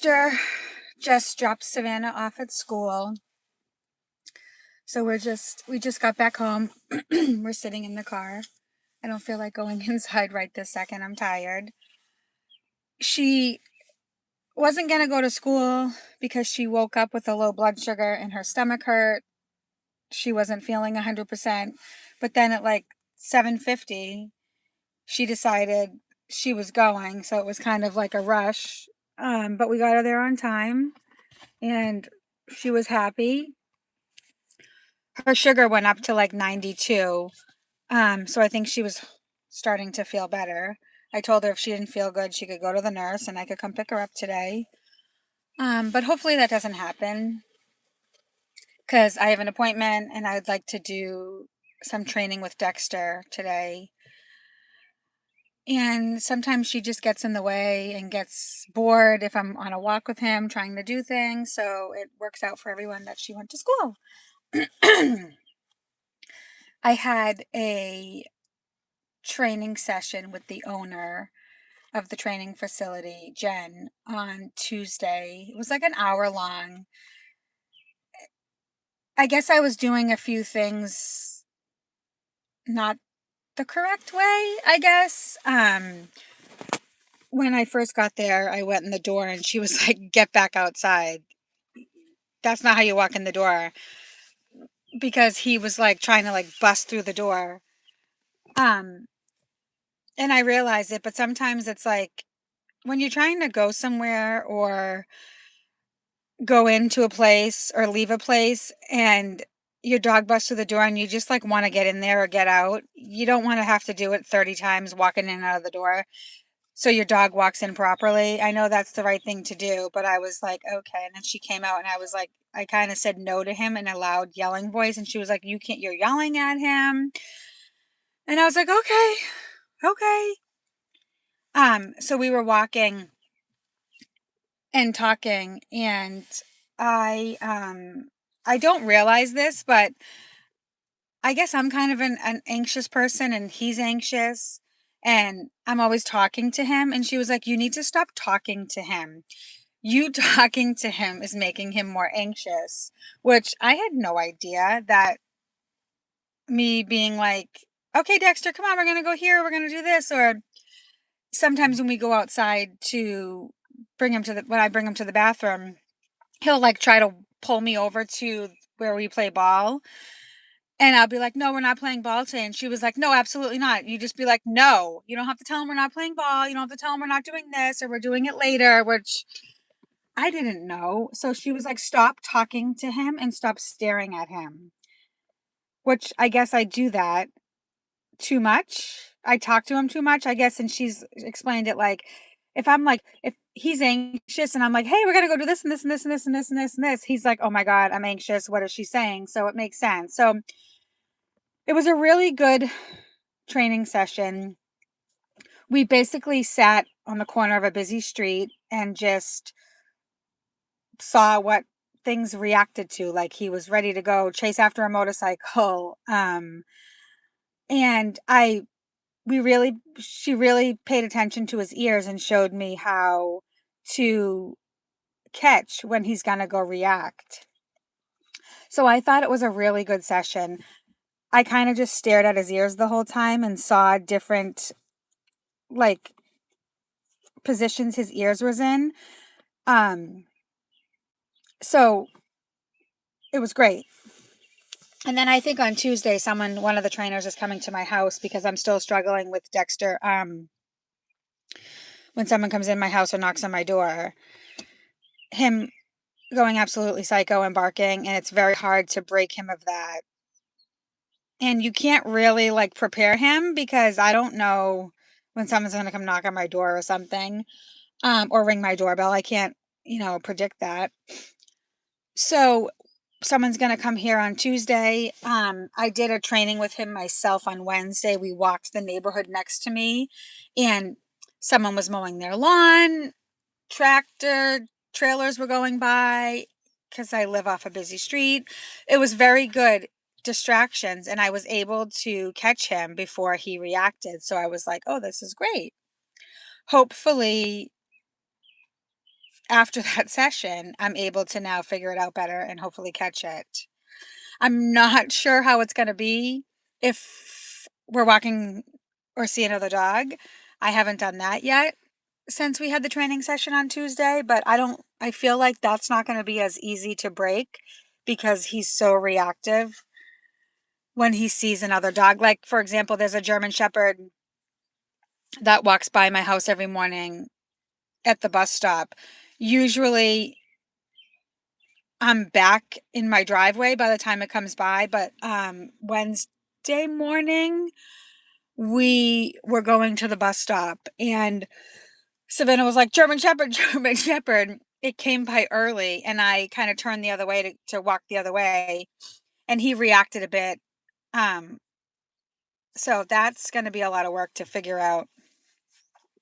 Dexter just dropped Savannah off at school. So we just got back home. We're sitting in the car. I don't feel like going inside right this second. I'm tired. She wasn't going to go to school because she woke up with a low blood sugar and her stomach hurt. She wasn't feeling 100%. But then at like 7:50, she decided she was going. So it was kind of like a rush. But we got her there on time and she was happy. Her sugar went up to like 92. So I think she was starting to feel better. I told her if she didn't feel good, she could go to the nurse and I could come pick her up today. But hopefully that doesn't happen because I have an appointment and I would like to do some training with Dexter today. And sometimes she just gets in the way and gets bored if I'm on a walk with him trying to do things. So it works out for everyone that she went to school. I had a training session with the owner of the training facility, Jen, on Tuesday. It was like an hour long. I guess I was doing a few things not the correct way, I guess. When I first got there, I went in the door and she was like, "Get back outside. That's not how you walk in the door." Because he was like trying to like bust through the door. Um, and I realized it, but sometimes it's like when you're trying to go somewhere or go into a place or leave a place and your dog busts through the door and you just like want to get in there or get out, you don't want to have to do it 30 times walking in and out of the door. So your dog walks in properly. I know that's the right thing to do, but I was like, okay. And then she came out and I was like, I kind of said no to him in a loud yelling voice. And she was like, you can't, you're yelling at him. And I was like, okay, okay. So we were walking and talking and I, um, I don't realize this, but I guess I'm kind of an anxious person and he's anxious and I'm always talking to him. And she was like, you need to stop talking to him. You talking to him is making him more anxious, which I had no idea that me being like, okay, Dexter, come on, we're going to go here. We're going to do this. Or sometimes when we go outside to when I bring him to the bathroom, he'll like try to pull me over to where we play ball. And I'll be like, no, we're not playing ball today. And she was like, no, absolutely not. You just be like, no, you don't have to tell him we're not playing ball. You don't have to tell him we're not doing this or we're doing it later, which I didn't know. So she was like, stop talking to him and stop staring at him, which I guess I do that too much. I talk to him too much, I guess. And she's explained it like, if he's anxious and I'm like, hey, we're going to go do this and this and this and this and this and this and this, he's like, oh my God, I'm anxious. What is she saying? So it makes sense. So it was a really good training session. We basically sat on the corner of a busy street and just saw what things reacted to. Like he was ready to go chase after a motorcycle. And she really paid attention to his ears and showed me how to catch when he's going to go react. So I thought it was a really good session. I kind of just stared at his ears the whole time and saw different like positions his ears was in. Um, so it was great. And then I think on Tuesday, one of the trainers is coming to my house because I'm still struggling with Dexter. When someone comes in my house or knocks on my door, him going absolutely psycho and barking, and it's very hard to break him of that. And you can't really like prepare him because I don't know when someone's going to come knock on my door or something, or ring my doorbell. I can't, predict that. So someone's going to come here on Tuesday. I did a training with him myself on Wednesday. We walked the neighborhood next to me and someone was mowing their lawn. Tractor trailers were going by because I live off a busy street. It was very good distractions and I was able to catch him before he reacted. So I was like, oh, this is great. Hopefully after that session, I'm able to now figure it out better and hopefully catch it. I'm not sure how it's gonna be if we're walking or see another dog. I haven't done that yet since we had the training session on Tuesday, but I feel like that's not gonna be as easy to break because he's so reactive when he sees another dog. Like, for example, there's a German Shepherd that walks by my house every morning at the bus stop. Usually, I'm back in my driveway by the time it comes by, but, Wednesday morning, we were going to the bus stop, and Savannah was like, "German Shepherd, German Shepherd." It came by early, and I kinda turned the other way to walk the other way, and he reacted a bit, um, so that's gonna be a lot of work to figure out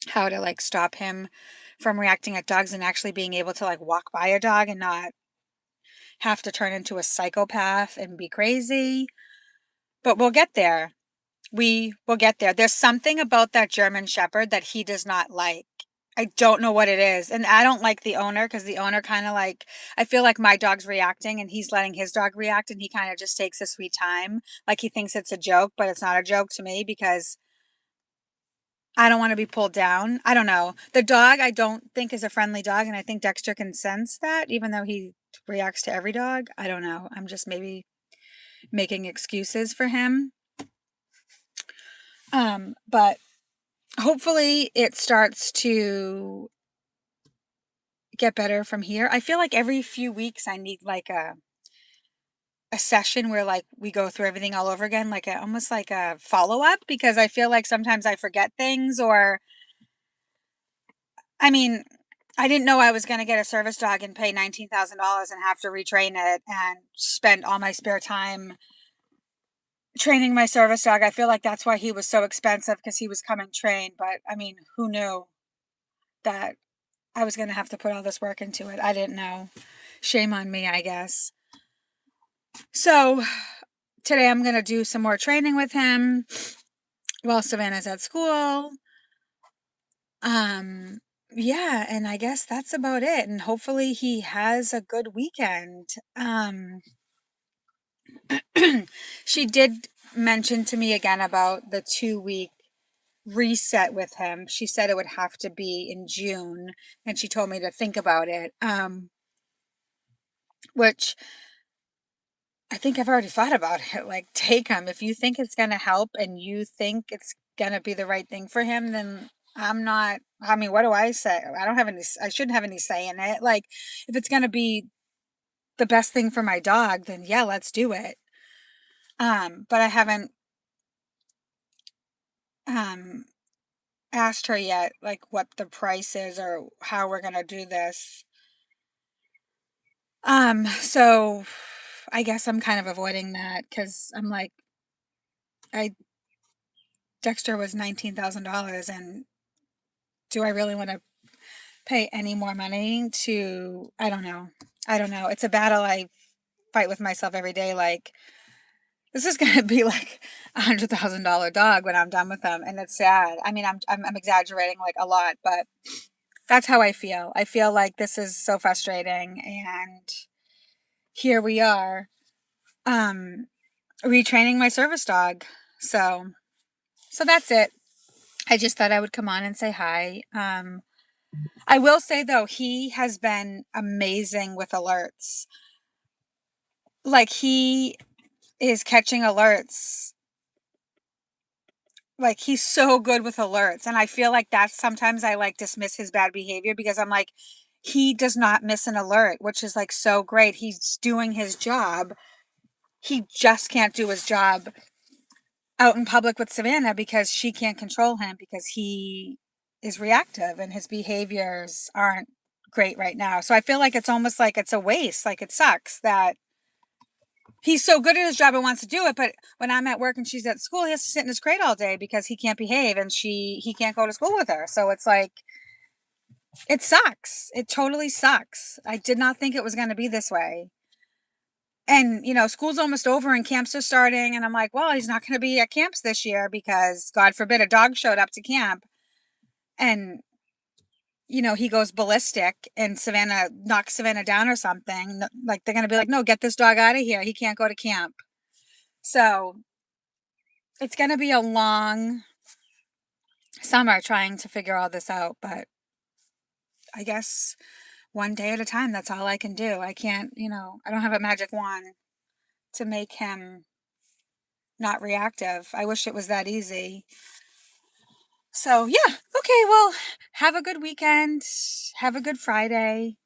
how to, like, stop him from reacting at dogs and actually being able to, like, walk by a dog and not have to turn into a psychopath and be crazy, but we'll get there. We will get there. There's something about that German Shepherd that he does not like. I don't know what it is, and I don't like the owner because the owner kinda, like I feel like my dog's reacting, and he's letting his dog react, and he kinda just takes his sweet time, like he thinks it's a joke, but it's not a joke to me because I don't wanna be pulled down. I don't know. The dog, I don't think is a friendly dog, and I think Dexter can sense that even though he reacts to every dog. I don't know. I'm just maybe making excuses for him. But hopefully it starts to get better from here. I feel like every few weeks I need like a session where like we go through everything all over again, like a almost like a follow-up because I feel like sometimes I forget things or I mean, I didn't know I was going to get a service dog and pay $19,000 and have to retrain it and spend all my spare time training my service dog. I feel like that's why he was so expensive because he was coming trained, but I mean, who knew that I was gonna have to put all this work into it. I didn't know. Shame on me, I guess. So today I'm gonna do some more training with him while Savannah's at school. Um, yeah, and I guess that's about it. And hopefully he has a good weekend. She did mention to me again about the 2 week reset with him. She said it would have to be in June, and she told me to think about it. Which I think I've already thought about it. Like, take him. If you think it's gonna help and you think it's gonna be the right thing for him, then I'm not. I mean, what do I say? I don't have any. I shouldn't have any say in it. Like, if it's gonna be the best thing for my dog, then yeah, let's do it. But I haven't um asked her yet, like what the price is or how we're gonna do this. So I guess I'm kind of avoiding that because I'm like, I Dexter was $19,000 and do I really want to pay any more money to I don't know. I don't know. It's a battle I fight with myself every day like this is going to be like $100,000 dog when I'm done with them and it's sad. I mean, I'm exaggerating like a lot, but that's how I feel. I feel like this is so frustrating and here we are um retraining my service dog. So that's it. I just thought I would come on and say hi. I will say though, he has been amazing with alerts. Like he is catching alerts. Like he's so good with alerts. And I feel like that's sometimes I like dismiss his bad behavior because I'm like, he does not miss an alert, which is like so great. He's doing his job. He just can't do his job out in public with Savannah because she can't control him because he is reactive and his behaviors aren't great right now. So I feel like it's almost like it's a waste. Like it sucks that he's so good at his job and wants to do it, but when I'm at work and she's at school, he has to sit in his crate all day because he can't behave and he can't go to school with her. So it's like it sucks. It totally sucks. I did not think it was going to be this way. And, school's almost over and camps are starting. And I'm like, well, he's not going to be at camps this year because, God forbid, a dog showed up to camp. And he goes ballistic and Savannah knocks Savannah down or something, like they're going to be like, no, get this dog out of here. He can't go to camp. So it's going to be a long summer trying to figure all this out, but I guess one day at a time, that's all I can do. I can't, I don't have a magic wand to make him not reactive. I wish it was that easy. So, yeah. Okay, well, have a good weekend. Have a good Friday.